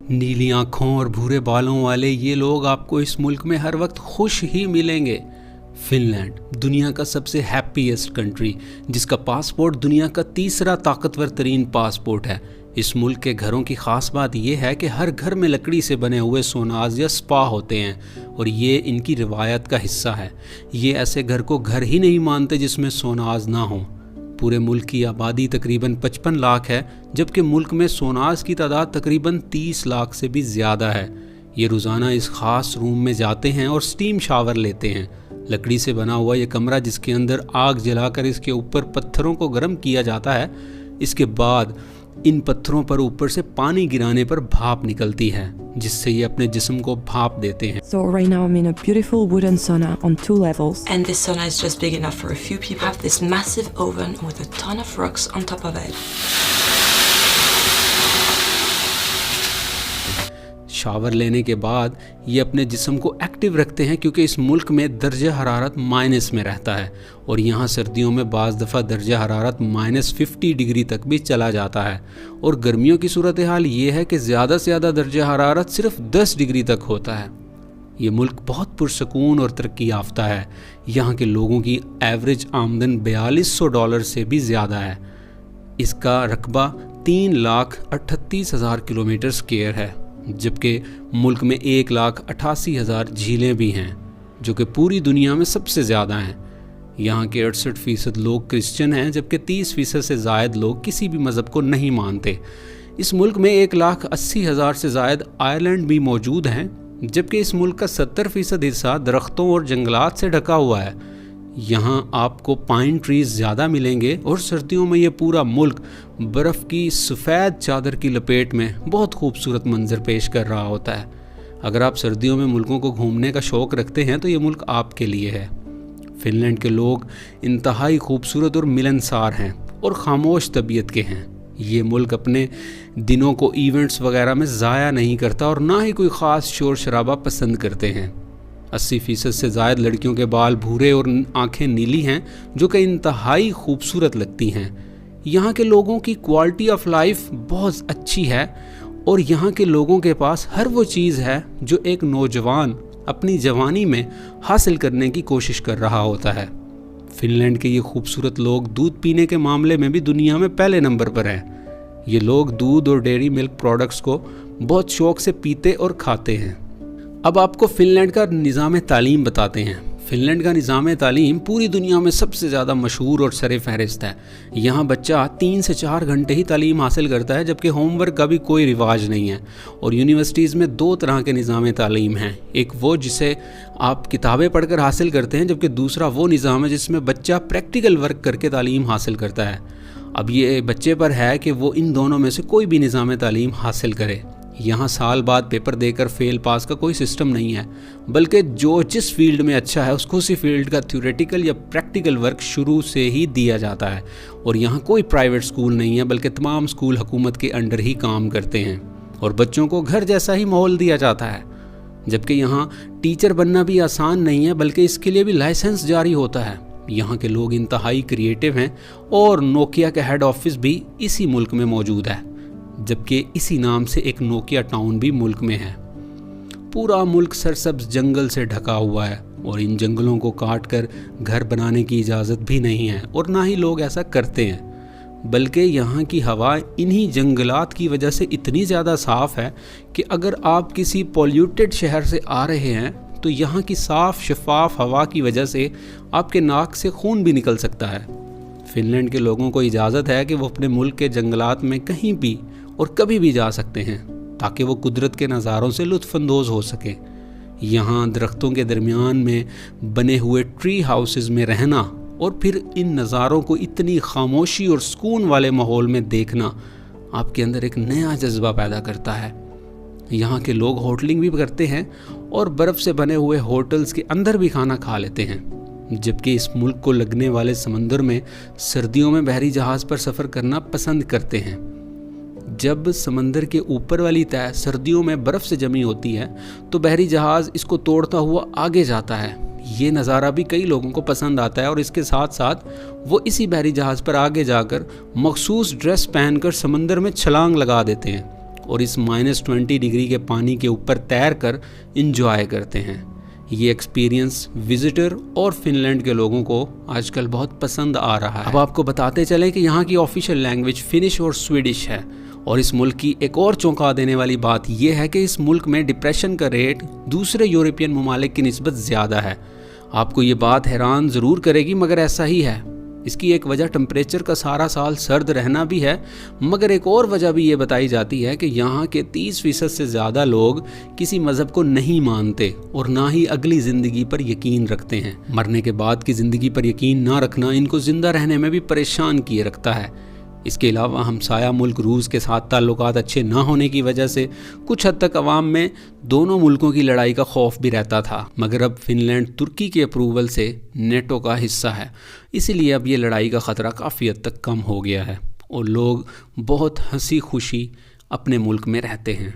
نیلی آنکھوں اور بھورے بالوں والے یہ لوگ آپ کو اس ملک میں ہر وقت خوش ہی ملیں گے۔ فن لینڈ دنیا کا سب سے ہیپیسٹ کنٹری، جس کا پاسپورٹ دنیا کا تیسرا طاقتور ترین پاسپورٹ ہے۔ اس ملک کے گھروں کی خاص بات یہ ہے کہ ہر گھر میں لکڑی سے بنے ہوئے سوناز یا سپا ہوتے ہیں، اور یہ ان کی روایت کا حصہ ہے۔ یہ ایسے گھر کو گھر ہی نہیں مانتے جس میں سوناز نہ ہوں۔ پورے ملک کی آبادی تقریباً 55 لاکھ ہے، جبکہ ملک میں سوناز کی تعداد تقریباً 30 لاکھ سے بھی زیادہ ہے۔ یہ روزانہ اس خاص روم میں جاتے ہیں اور سٹیم شاور لیتے ہیں۔ لکڑی سے بنا ہوا یہ کمرہ، جس کے اندر آگ جلا کر اس کے اوپر پتھروں کو گرم کیا جاتا ہے، اس کے بعد ان پتھروں پر اوپر سے پانی گرانے پر بھاپ نکلتی ہے، جس سے یہ اپنے جسم کو بھاپ دیتے ہیں۔ So right now I'm in a beautiful wooden sauna on 2 levels. And this sauna is just big enough for a few people. Have this massive oven with a ton of rocks on top of it. Shower لینے کے بعد یہ اپنے جسم کو active رکھتے ہیں، کیونکہ اس ملک میں درجہ حرارت مائنس میں رہتا ہے، اور یہاں سردیوں میں بعض دفعہ درجہ حرارت -50 ڈگری تک بھی چلا جاتا ہے، اور گرمیوں کی صورتحال یہ ہے کہ زیادہ سے زیادہ درجہ حرارت صرف 10 ڈگری تک ہوتا ہے۔ یہ ملک بہت پرسکون اور ترقی یافتہ ہے۔ یہاں کے لوگوں کی ایوریج آمدن $4200 سے بھی زیادہ ہے۔ اس کا رقبہ 3,38,000 کلومیٹر اسکوائر ہے، جبکہ ملک میں 1,88,000 جھیلیں بھی ہیں، جو کہ پوری دنیا میں سب سے زیادہ ہیں۔ یہاں کے 68% لوگ کرسچن ہیں، جبکہ 30% سے زائد لوگ کسی بھی مذہب کو نہیں مانتے۔ اس ملک میں 1,80,000 سے زائد آئرلینڈ بھی موجود ہیں، جبکہ اس ملک کا 70% حصہ درختوں اور جنگلات سے ڈھکا ہوا ہے۔ یہاں آپ کو پائن ٹریز زیادہ ملیں گے، اور سردیوں میں یہ پورا ملک برف کی سفید چادر کی لپیٹ میں بہت خوبصورت منظر پیش کر رہا ہوتا ہے۔ اگر آپ سردیوں میں ملکوں کو گھومنے کا شوق رکھتے ہیں تو یہ ملک آپ کے لیے ہے۔ فن لینڈ کے لوگ انتہائی خوبصورت اور ملنسار ہیں اور خاموش طبیعت کے ہیں۔ یہ ملک اپنے دنوں کو ایونٹس وغیرہ میں ضائع نہیں کرتا، اور نہ ہی کوئی خاص شور شرابہ پسند کرتے ہیں۔ 80% سے زائد لڑکیوں کے بال بھورے اور آنکھیں نیلی ہیں، جو کہ انتہائی خوبصورت لگتی ہیں۔ یہاں کے لوگوں کی کوالٹی آف لائف بہت اچھی ہے، اور یہاں کے لوگوں کے پاس ہر وہ چیز ہے جو ایک نوجوان اپنی جوانی میں حاصل کرنے کی کوشش کر رہا ہوتا ہے۔ فن لینڈ کے یہ خوبصورت لوگ دودھ پینے کے معاملے میں بھی دنیا میں پہلے نمبر پر ہیں۔ یہ لوگ دودھ اور ڈیری ملک پروڈکٹس کو بہت شوق سے پیتے اور کھاتے ہیں۔ اب آپ کو فن لینڈ کا نظام تعلیم بتاتے ہیں۔ فن لینڈ کا نظام تعلیم پوری دنیا میں سب سے زیادہ مشہور اور سر فہرست ہے۔ یہاں بچہ 3 سے 4 گھنٹے ہی تعلیم حاصل کرتا ہے، جبکہ ہوم ورک کا بھی کوئی رواج نہیں ہے۔ اور یونیورسٹیز میں 2 طرح کے نظام تعلیم ہیں، ایک وہ جسے آپ کتابیں پڑھ کر حاصل کرتے ہیں، جبکہ دوسرا وہ نظام ہے جس میں بچہ پریکٹیکل ورک کر کے تعلیم حاصل کرتا ہے۔ اب یہ بچے پر ہے کہ وہ ان دونوں میں سے کوئی بھی نظام تعلیم حاصل کرے۔ یہاں سال بعد پیپر دے کر فیل پاس کا کوئی سسٹم نہیں ہے، بلکہ جو جس فیلڈ میں اچھا ہے اس کو اسی فیلڈ کا تھیوریٹیکل یا پریکٹیکل ورک شروع سے ہی دیا جاتا ہے۔ اور یہاں کوئی پرائیویٹ سکول نہیں ہے، بلکہ تمام سکول حکومت کے انڈر ہی کام کرتے ہیں، اور بچوں کو گھر جیسا ہی ماحول دیا جاتا ہے۔ جبکہ یہاں ٹیچر بننا بھی آسان نہیں ہے، بلکہ اس کے لیے بھی لائسنس جاری ہوتا ہے۔ یہاں کے لوگ انتہائی کریٹیو ہیں، اور نوکیا کا ہیڈ آفس بھی اسی ملک میں موجود ہے، جبکہ اسی نام سے ایک نوکیا ٹاؤن بھی ملک میں ہے۔ پورا ملک سرسبز جنگل سے ڈھکا ہوا ہے، اور ان جنگلوں کو کاٹ کر گھر بنانے کی اجازت بھی نہیں ہے، اور نہ ہی لوگ ایسا کرتے ہیں۔ بلکہ یہاں کی ہوا انہی جنگلات کی وجہ سے اتنی زیادہ صاف ہے کہ اگر آپ کسی پولیوٹڈ شہر سے آ رہے ہیں تو یہاں کی صاف شفاف ہوا کی وجہ سے آپ کے ناک سے خون بھی نکل سکتا ہے۔ فن لینڈ کے لوگوں کو اجازت ہے کہ وہ اپنے ملک کے جنگلات میں کہیں بھی اور کبھی بھی جا سکتے ہیں، تاکہ وہ قدرت کے نظاروں سے لطف اندوز ہو سکیں۔ یہاں درختوں کے درمیان میں بنے ہوئے ٹری ہاؤسز میں رہنا، اور پھر ان نظاروں کو اتنی خاموشی اور سکون والے ماحول میں دیکھنا آپ کے اندر ایک نیا جذبہ پیدا کرتا ہے۔ یہاں کے لوگ ہوٹلنگ بھی کرتے ہیں، اور برف سے بنے ہوئے ہوٹلز کے اندر بھی کھانا کھا لیتے ہیں۔ جبکہ اس ملک کو لگنے والے سمندر میں سردیوں میں بحری جہاز پر سفر کرنا پسند کرتے ہیں۔ جب سمندر کے اوپر والی تہہ سردیوں میں برف سے جمی ہوتی ہے تو بحری جہاز اس کو توڑتا ہوا آگے جاتا ہے۔ یہ نظارہ بھی کئی لوگوں کو پسند آتا ہے، اور اس کے ساتھ ساتھ وہ اسی بحری جہاز پر آگے جا کر مخصوص ڈریس پہن کر سمندر میں چھلانگ لگا دیتے ہیں، اور اس -20 ڈگری کے پانی کے اوپر تیر کر انجوائے کرتے ہیں۔ یہ ایکسپیرینس وزٹر اور فن لینڈ کے لوگوں کو آج کل بہت پسند آ رہا ہے۔ اب آپ کو بتاتے چلیں کہ یہاں کی آفیشیل لینگویج فنش اور سویڈش ہے، اور اس ملک کی ایک اور چونکا دینے والی بات یہ ہے کہ اس ملک میں ڈپریشن کا ریٹ دوسرے یورپین ممالک کی نسبت زیادہ ہے۔ آپ کو یہ بات حیران ضرور کرے گی، مگر ایسا ہی ہے۔ اس کی ایک وجہ ٹمپریچر کا سارا سال سرد رہنا بھی ہے، مگر ایک اور وجہ بھی یہ بتائی جاتی ہے کہ یہاں کے 30% سے زیادہ لوگ کسی مذہب کو نہیں مانتے اور نہ ہی اگلی زندگی پر یقین رکھتے ہیں۔ مرنے کے بعد کی زندگی پر یقین نہ رکھنا ان کو زندہ رہنے میں بھی پریشان کیے رکھتا ہے۔ اس کے علاوہ ہمسایہ ملک روس کے ساتھ تعلقات اچھے نہ ہونے کی وجہ سے کچھ حد تک عوام میں دونوں ملکوں کی لڑائی کا خوف بھی رہتا تھا، مگر اب فن لینڈ ترکی کے اپروول سے نیٹو کا حصہ ہے، اسی لیے اب یہ لڑائی کا خطرہ کافی حد تک کم ہو گیا ہے اور لوگ بہت ہنسی خوشی اپنے ملک میں رہتے ہیں۔